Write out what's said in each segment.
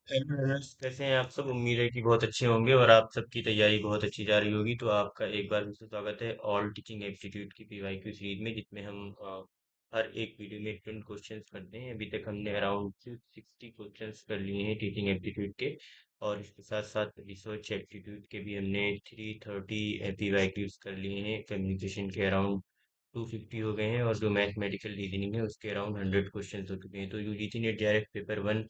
Hello Ramesh, कैसे हैं आप सब। उम्मीद है कि बहुत अच्छे होंगे और आप सबकी तैयारी बहुत अच्छी जा रही होगी। तो आपका एक बार फिर से स्वागत है ऑल टीचिंग एप्टीट्यूड की पीवाईक्यू सीरीज में, जिसमें हम हर एक वीडियो में 20 क्वेश्चंस करते हैं। अभी तक हमने अराउंड 60 क्वेश्चंस कर लिए हैं टीचिंग एप्टीट्यूड के, और इसके साथ साथ रिसर्च एप्टीट्यूड के भी हमने 330 पीवाईक्यूज कर लिए हैं। कम्युनिकेशन के अराउंड 250 हो गए हैं, और जो मैथमेटिकल रीजनिंग है उसके अराउंड 100 क्वेश्चन हो चुके हैं। तो UGC net JRF paper one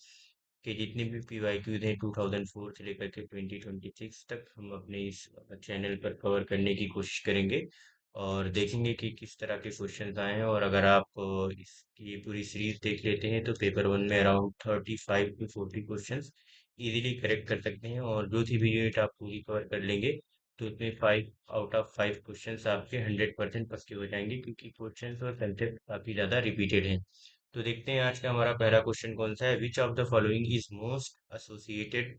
के जितने भी पीवाईक्यूज हैं 2004 से लेकर के 2026 तक, हम अपने इस चैनल पर कवर करने की कोशिश करेंगे और देखेंगे कि किस तरह के क्वेश्चन आए हैं। और अगर आप इसकी पूरी सीरीज देख लेते हैं तो पेपर वन में around 35 to 40 question easily correct कर सकते हैं, और जो भी यूनिट आप पूरी कवर कर लेंगे तो उसमें 5 out of 5 क्वेश्चन आपके 100% पक्के हो जाएंगे, क्योंकि क्वेश्चन और कंसेप्ट काफी ज्यादा रिपीटेड हैं। तो देखते हैं आज का हमारा पहला क्वेश्चन कौन सा है। Which of the following is most associated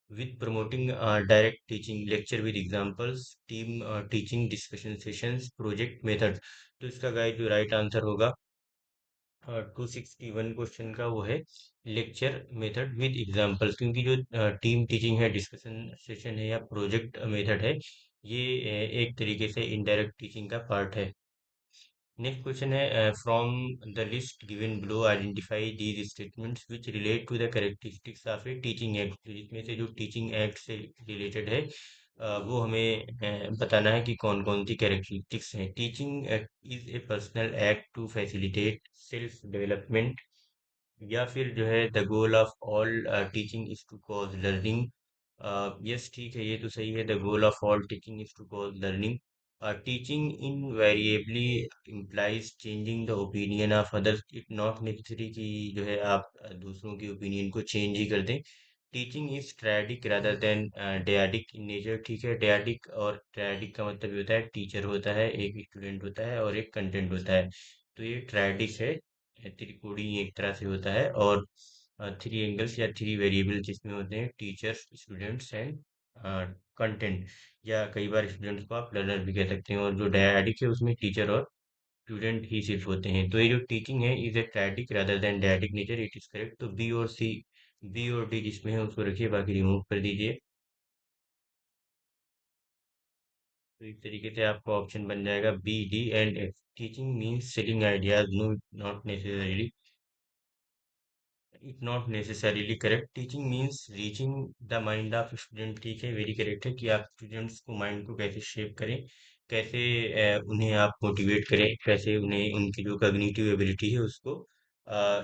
with promoting direct teaching, lecture with examples, team teaching, discussion sessions, project method. तो इसका गाइस जो राइट आंसर होगा 261 क्वेश्चन का, वो है लेक्चर मेथड विद एग्जांपल्स। क्योंकि जो टीम टीचिंग है, डिस्कशन सेशन है या प्रोजेक्ट मेथड है, ये एक तरीके से इनडायरेक्ट टीचिंग का पार्ट है। नेक्स्ट क्वेश्चन है from the list given below identify these statements which relate to the characteristics of a teaching act. इसमें से जो टीचिंग एक्ट से रिलेटेड है वो हमें बताना है कि कौन कौन सी कैरेक्टरिस्टिक्स हैं। Teaching act is a personal act to facilitate self development, या फिर जो है the goal of all teaching is to cause learning. Yes, ठीक है, ये तो सही है। The goal of all teaching is to cause learning. Teaching invariably implies changing the opinion of others. It not necessary कि जो है आप दूसरों की ओपिनियन को चेंज ही कर दें। Teaching is triadic rather than dyadic in nature. ठीक है, डैडिक और ट्रैडिक का मतलब ये होता है टीचर होता है, एक स्टूडेंट होता है और एक कंटेंट होता है। तो ये ट्रैडिक है, त्रिकोणीय एक तरह से होता है। और थ्री एंगल्स या थ्री वेरिएबल जिसमें होते हैं टीचर्स, स्टूडेंट्स एंड कंटेंट, या कई बार स्टूडेंट्स को आप लर्नर भी कह सकते हैं। और जो डैडिक है उसमें टीचर और स्टूडेंट ही सिर्फ होते हैं। तो ये जो टीचिंग है is a triadic rather than dyadic nature, it is correct. तो बी और सी, बी और डी जिसमें है उसको रखिए, बाकी रिमूव कर दीजिए। तो इस तरीके से आपका ऑप्शन बन जाएगा b, d and f. Teaching means selling ideas, no not necessarily, it not necessarily correct. Teaching means reaching the mind of student. ठीक है, वेरी करेक्ट है कि आप स्टूडेंट्स को, माइंड को कैसे शेप करें, कैसे उन्हें आप मोटिवेट करें, कैसे उन्हें उनकी जो कॉग्निटिव एबिलिटी है उसको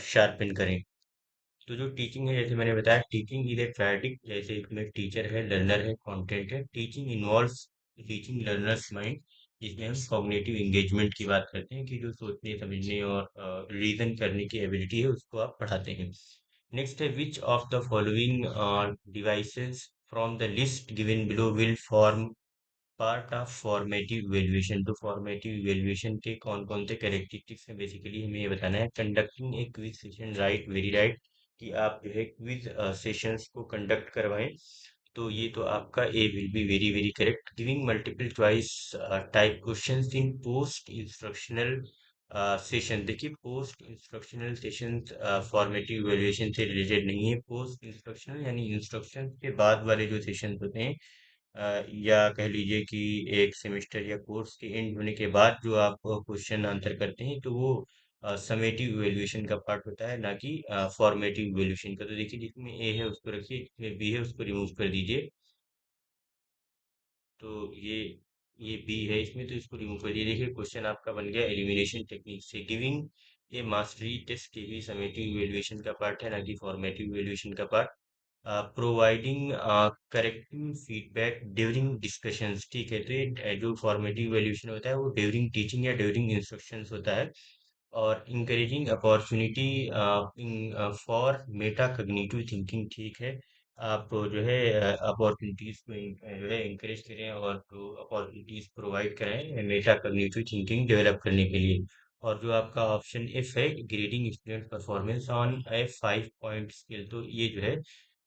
शार्पन करें। तो जो टीचिंग है, जैसे मैंने बताया, टीचिंग इज ए ट्रैडिक, जैसे इसमें टीचर है, लर्नर है, कंटेंट है। Teaching involves teaching learners mind, जिसमें हम कॉग्निटिव एंगेजमेंट की बात करते हैं कि जो सोचने समझने और रीजन करने की एबिलिटी है उसको आप पढ़ाते हैं। नेक्स्ट है which of the following devices from the list given below will form part of formative evaluation. तो फॉर्मेटिव इवेल्युएशन के कौन कौन से कैरेक्टरिस्टिक्स हैं, बेसिकली हमें ये बताना है। Conducting a quiz session, right, very right, कि आप जो है क्विज सेशंस को कंडक्ट करवाएं। तो ये तो आपका A will be very very correct. Giving multiple choice type questions in post instructional session. देखिए, post instructional session formative evaluation से रिलेटेड नहीं है। पोस्ट इंस्ट्रक्शनल यानी इंस्ट्रक्शन के बाद वाले जो सेशन होते हैं, या कह लीजिए कि एक सेमेस्टर या कोर्स के एंड होने के बाद जो आप क्वेश्चन आंसर करते हैं, तो वो समेटिव इवेल्युएशन का पार्ट होता है, ना कि फॉर्मेटिव इवेल्युएशन का। तो देखिए, जिसमें ए है उसको रखिए, जिसमें बी है उसको रिमूव कर दीजिए। तो ये बी है इसमें, तो इसको रिमूव कर दीजिए। देखिए, क्वेश्चन आपका बन गया एलिमिनेशन टेक्निक से। गिविंग ए मास्टरी टेस्ट, ये भी समेटिव इवेल्युएशन का पार्ट है, ना कि फॉर्मेटिव इवेल्युएशन का part. Providing corrective feedback during discussions. ठीक है, तो ये जो फॉर्मेटिव इवैल्यूएशन होता है वो ड्यूरिंग टीचिंग या ड्यूरिंग इंस्ट्रक्शंस होता है। और encouraging opportunity in for Meta cognitive thinking. ठीक है, आप जो है अपॉर्चुनिटीज को जो है इंकरेज करें और जो अपॉर्चुनिटीज प्रोवाइड करें मेटा कग्निटिव थिंकिंग डेवलप करने के लिए। और जो आपका ऑप्शन एफ है, grading student performance on A 5 point scale, तो ये जो है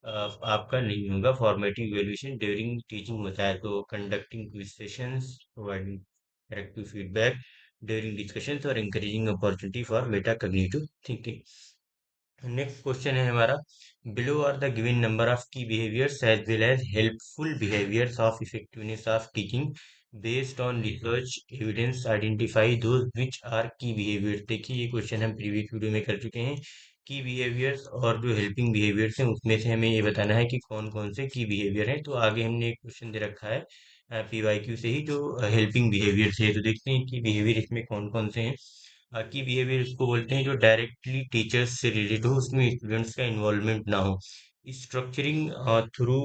आपका नहीं होगा। फॉर्मेटिव इवैल्यूएशन ड्यूरिंग टीचिंग होता है। तो conducting quiz sessions, providing corrective feedback during discussions, और encouraging opportunity for metacognitive thinking। Next question है हमारा, below are the given number of key behaviours as well as helpful behaviours of effectiveness of teaching based on research evidence identify those which are key behaviours. देखिए ये question हम previous video में कर चुके हैं। की बिहेवियर्स और जो हेल्पिंग बिहेवियर्स हैं उसमें से हमें ये बताना है कि कौन कौन से की बिहेवियर हैं। तो आगे हमने एक क्वेश्चन दे रखा है पीवाईक्यू से ही, जो हेल्पिंग बिहेवियर्स है। तो देखते हैं कि बिहेवियर इसमें कौन कौन से हैं। की बिहेवियर उसको बोलते हैं जो डायरेक्टली टीचर्स से रिलेटेड हो, उसमें स्टूडेंट्स का इन्वॉल्वमेंट ना हो। Structuring through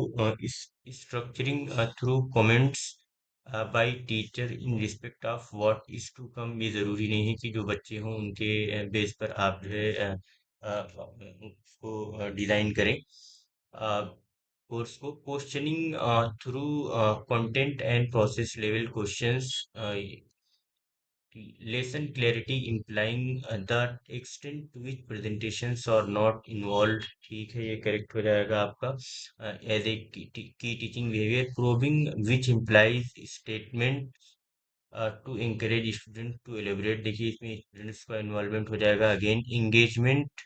structuring through comments by teacher in respect of what is to come. ये जरूरी नहीं है कि जो बच्चे हों उनके बेस पर आप जो है उसको डिजाइन करें कोर्स को। Questioning through content and process level questions, lesson clarity implying the extent to which presentations are not involved। ठीक है, ये करेक्ट हो जाएगा आपका। As a key teaching behaviour, probing which implies statement to encourage student to elaborate। देखिए इसमें students का involvement हो जाएगा। Again engagement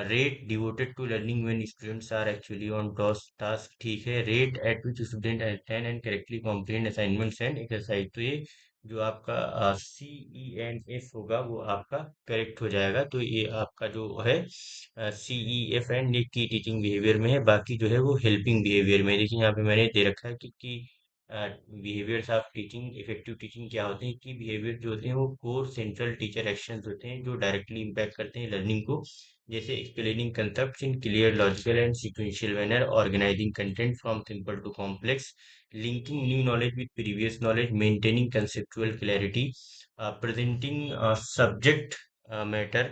rate devoted to learning when students are actually on task। ठीक है, rate at which student understand and correctly comprehend assignments and exercise। तो ये जो आपका सी ई एन एफ होगा वो आपका करेक्ट हो जाएगा। तो ये आपका जो है सी ई एफ एंड ये की टीचिंग बिहेवियर में है, बाकी जो है वो हेल्पिंग बिहेवियर में है। देखिए यहाँ पे मैंने दे रखा है कि behaviours of teaching effective teaching क्या होते हैं। कि बिहेवियर जो होते हैं वो कोर सेंट्रल टीचर एक्शंस होते हैं जो डायरेक्टली इम्पैक्ट करते हैं लर्निंग को। जैसे explaining concepts in clear, logical and sequential manner, organizing content from simple to complex, linking new knowledge with previous knowledge, maintaining conceptual clarity, presenting subject matter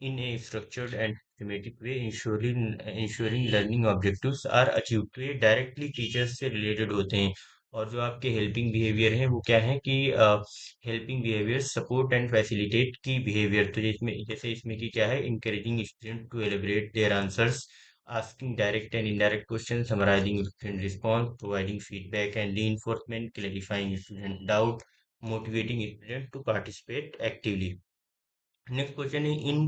in a structured and systematic way, ensuring learning objectives are achieved। तो ये directly teachers से related होते हैं। और जो आपके helping behaviour हैं वो क्या है कि helping behaviour support and facilitate key behaviour. तो इसमें जैसे इसमें की क्या है, encouraging student to elaborate their answers, asking direct and indirect questions, summarizing student response, providing feedback and reinforcement, clarifying student doubt, motivating student to participate actively। Next question is, in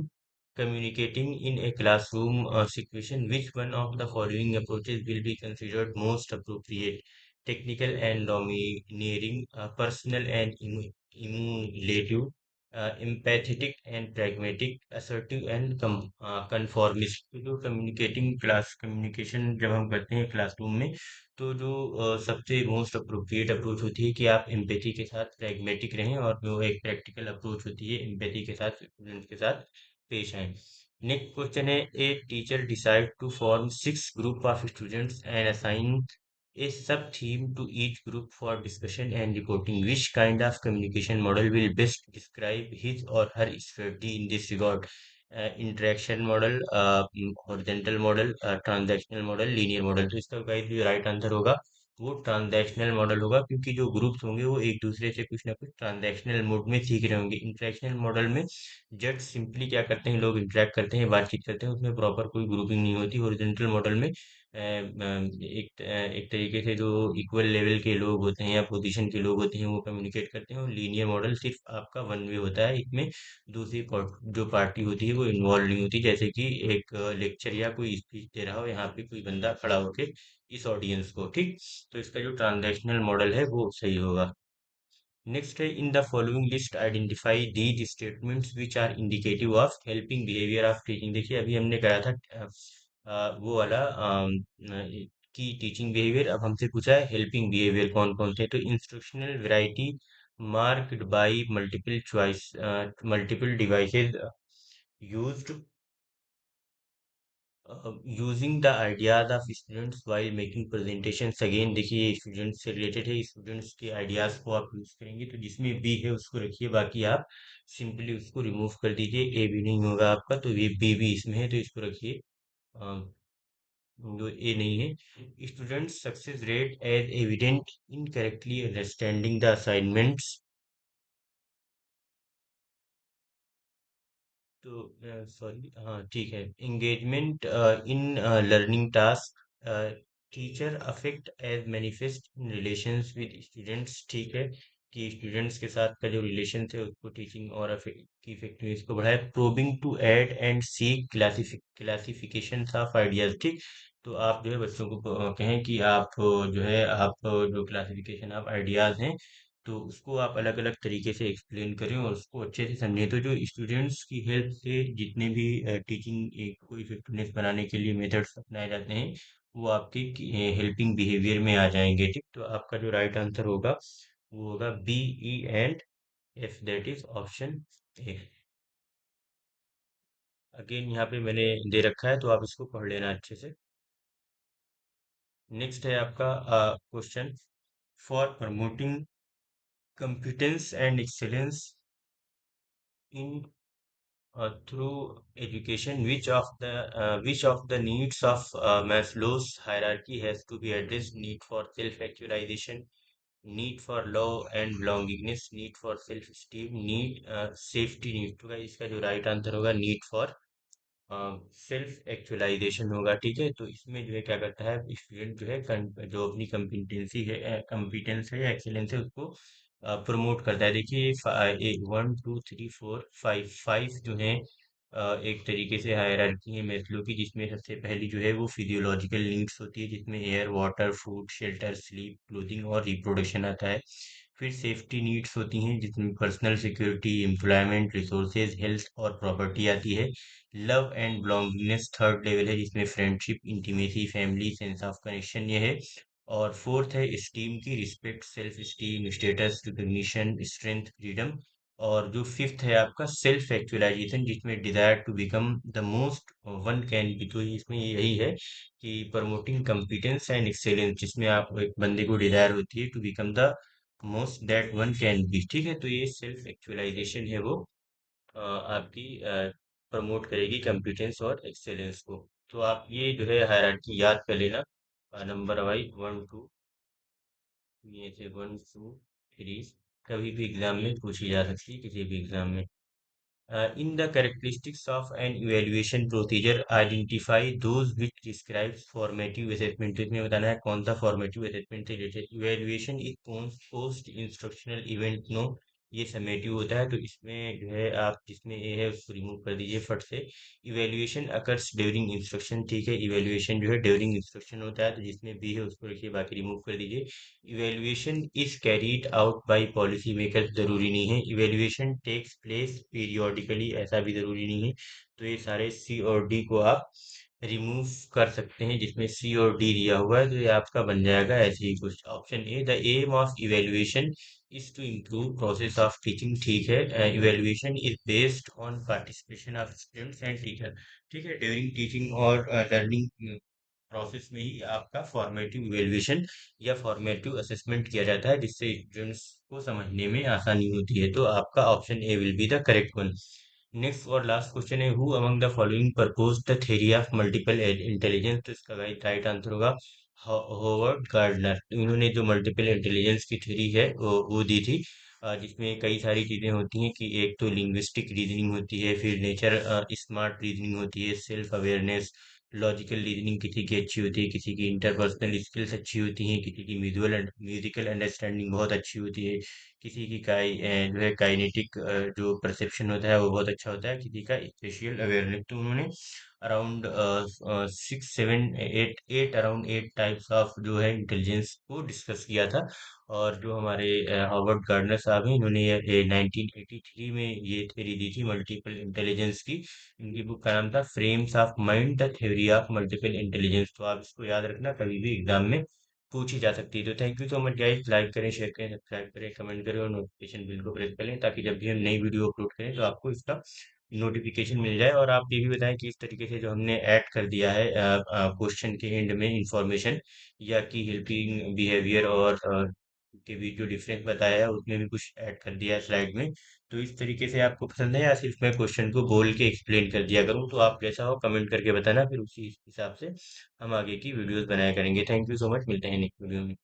communicating in a classroom situation, which one of the following approaches will be considered most appropriate? Technical and domineering, personal and emulative, empathetic and pragmatic, assertive and conformist। तो जो communicating class communication जब हम करते हैं classroom में, तो जो सबसे मोस्ट अप्रोप्रिएट अप्रोच होती है कि आप एम्पैथी के साथ प्रैग्मेटिक रहें, और जो एक प्रैक्टिकल अप्रोच होती है एम्पैथी के साथ स्टूडेंट के साथ पेश आए। नेक्स्ट क्वेश्चन है, a teacher decide to form 6 group of students and assign a sub-theme to each group for discussion and reporting. Which kind of communication model will best describe his or her strategy in this regard? Interaction model, horizontal model, transactional model, linear model. तो इसका guys जो right answer होगा वो transactional model होगा, क्योंकि जो groups होंगे वो एक दूसरे से कुछ ना कुछ ट्रांजैक्शनल मोड में सीख रहे होंगे। इंटरेक्शनल मॉडल में जस्ट सिंपली क्या करते हैं, लोग इंटरेक्ट करते हैं, बातचीत करते हैं, उसमें प्रॉपर कोई ग्रुपिंग नहीं होती। ओरिजेंटल मॉडल में एक तरीके से जो इक्वल लेवल के लोग होते हैं या पोजीशन के लोग होते हैं वो कम्युनिकेट करते हैं। और लीनियर मॉडल सिर्फ आपका वन वे होता है, इसमें दूसरी जो पार्टी होती है वो इन्वॉल्व नहीं होती। जैसे कि एक लेक्चर या कोई स्पीच दे रहा हो, यहाँ पे कोई बंदा खड़ा होके इस ऑडियंस को, ठीक। तो इसका जो ट्रांजैक्शनल मॉडल है वो सही होगा। नेक्स्ट है, in the following list identify these statements which are indicative of helping behaviour of teaching. देखिए अभी हमने करा था वो वाला की टीचिंग बिहेवियर, अब हमसे पूछा है हेल्पिंग बिहेवियर कौन कौन से। तो instructional variety marked by multiple choice, multiple devices used, using the ideas of students while making presentations. Again देखिए स्टूडेंट्स से रिलेटेड है, स्टूडेंट्स के आइडियाज को आप यूज करेंगे। तो जिसमें बी है उसको रखिए, बाकी आप सिंपली उसको रिमूव कर दीजिए। ए भी नहीं होगा आपका, तो ये बी भी इसमें है तो इसको रखिए। अ, जो ए नहीं है, student success rate as evident in correctly understanding the assignments. तो सॉरी, हाँ ठीक है, engagement in learning task, teacher affect as manifest in relations with students. ठीक है, कि स्टूडेंट्स के साथ का जो रिलेशन थे उसको टीचिंग और की इफेक्टिवनेस को बढ़ाए। Probing to add and seek classification of ideas, ठीक। तो आप जो है बच्चों को कहें कि आप जो है आप जो क्लासिफिकेशन ऑफ आइडियाज हैं तो उसको आप अलग अलग तरीके से एक्सप्लेन करें और उसको अच्छे से समझें। तो जो स्टूडेंट्स की हेल्प से जितने भी टीचिंग को इफेक्टिवनेस बनाने के लिए मेथड्स अपनाए जाते हैं वो आपके हेल्पिंग बिहेवियर में आ जाएंगे, ठीक। तो आपका जो राइट आंसर होगा वो होगा b, e and f, that is option a. Again यहाँ पे मैंने दे रखा है तो आप इसको पढ़ लेना अच्छे से। नेक्स्ट है आपका question, for promoting competence and excellence in through education, which of the needs of Maslow's hierarchy has to be addressed? Need for self-actualization, need for love and belongingness, need for self-esteem, need safety need। तो guys, इसका जो right answer होगा need for self actualisation होगा, ठीक है। तो इसमें जो है क्या करता है स्टूडेंट जो है जो अपनी कम्पिटेंसी है कम्पिटेंस है या एक्सेलेंस है उसको प्रमोट करता है। देखिए one two three four five, five जो है एक तरीके से हायरार्की है मैस्लो की, जिसमें सबसे पहली जो है वो फिजियोलॉजिकल नीड्स होती है जिसमें air, water, food, shelter, sleep, clothing और रिप्रोडक्शन आता है। फिर सेफ्टी नीड्स होती हैं जिसमें personal security, employment, resources, health और प्रॉपर्टी आती है। Love and belongingness third level है जिसमें friendship, intimacy, family, sense of connection ये है। और फोर्थ है स्टीम की, respect, self esteem, status, recognition, strength, freedom. और जो फिफ्थ है आपका सेल्फ एक्चुअलाइजेशन जिसमें desire to become the most one can B. तो इसमें यही है कि प्रमोटिंग कॉम्पिटेंस एंड एक्सेलेंस जिसमें आप एक बंदे को डिजायर होती है to become the most that one can be, ठीक है। तो ये सेल्फ एक्चुअलाइजेशन है वो आपकी प्रमोट करेगी कॉम्पिटेंस और एक्सेलेंस को। तो आप ये जो है हायरार्की याद कर लेना, नंबर वाइज वन टू, ये से वन टू थ्री, कभी भी एग्जाम में पूछी जा सकती है किसी भी एग्जाम में। In the characteristics of an evaluation procedure, identify those which describes formative assessment। तो इसमें बताना है कौन सा formative assessment से related. evaluation is post instructional event, नो, ये समेटिव होता है। तो इसमें जो है आप जिसमें ए है उसको रिमूव कर दीजिए फट से। इवेल्युएशन अकर्स ड्यूरिंग इंस्ट्रक्शन, ठीक है। इवेल्युएशन जो है ड्यूरिंग इंस्ट्रक्शन होता है तो जिसमें बी है उसको रखिए, बाकी रिमूव कर दीजिए। Evaluation is carried out by policy makers, जरूरी नहीं है। इवेल्युएशन टेक्स प्लेस पीरियोडिकली, ऐसा भी जरूरी नहीं है। तो ये सारे सी और डी को आप रिमूव कर सकते हैं जिसमें सी और डी दिया हुआ है तो ये आपका बन जाएगा ऐसे ही कुछ। Option a, the aim of evaluation is to improve process of teaching, ठीक है। Evaluation is based on participation of students and teacher, ठीक है। ड्यूरिंग टीचिंग और लर्निंग प्रोसेस में ही आपका फॉर्मेटिव इवेल्युएशन या फॉर्मेटिव असेसमेंट किया जाता है जिससे स्टूडेंट्स को समझने में आसानी होती है। तो आपका option A will be the correct one. Next और लास्ट क्वेश्चन है, who among the following propose the theory of multiple intelligence. तो इसका राइट आंसर होगा होवर्ड गार्डनर। इन्होंने जो मल्टीपल इंटेलिजेंस की थ्योरी है वो दी थी, जिसमें कई सारी चीजें होती हैं कि एक तो लिंग्विस्टिक रीजनिंग होती है, फिर नेचर स्मार्ट रीजनिंग होती है, सेल्फ अवेयरनेस, लॉजिकल रीजनिंग किसी की अच्छी होती है, किसी की इंटरपर्सनल स्किल्स अच्छी होती हैं, किसी की म्यूजिकल अंडरस्टैंडिंग बहुत अच्छी होती है, किसी की जो है काइनेटिक जो परसेप्शन होता है वो बहुत अच्छा होता है, किसी का स्पेशियल अवेयरनेस। तो उन्होंने around six seven eight eight around eight types of जो है इंटेलिजेंस को डिस्कस किया था। और जो हमारे हॉवर्ड गार्डनर साहब हैं इन्होंने ये 1983 में ये थ्योरी दी थी मल्टीपल इंटेलिजेंस की। इनकी बुक का नाम था frames of mind, the theory of multiple intelligence. तो आप इसको याद रखना, कभी भी एग्जाम में पूछी जा सकती है। तो thank you so much guys, like करें, शेयर करें, सब्सक्राइब करें, कमेंट करें और नोटिफिकेशन बिल को प्रेस कर लें ताकि जब भी हम नई वीडियो अपलोड करें तो आपको इसका नोटिफिकेशन मिल जाए। और आप ये भी बताएं कि इस तरीके से जो हमने ऐड कर दिया है क्वेश्चन के एंड में इंफॉर्मेशन या कि हेल्पिंग बिहेवियर और के बीच जो डिफरेंस बताया है उसमें भी कुछ ऐड कर दिया है स्लाइड में। तो इस तरीके से आपको पसंद है या सिर्फ मैं क्वेश्चन को बोल के एक्सप्लेन कर दिया करूँ? तो आप जैसा हो कमेंट करके बताना, फिर उसी हिसाब से हम आगे की वीडियोस बनाया करेंगे। थैंक यू सो मच, मिलते हैं नेक्स्ट वीडियो में।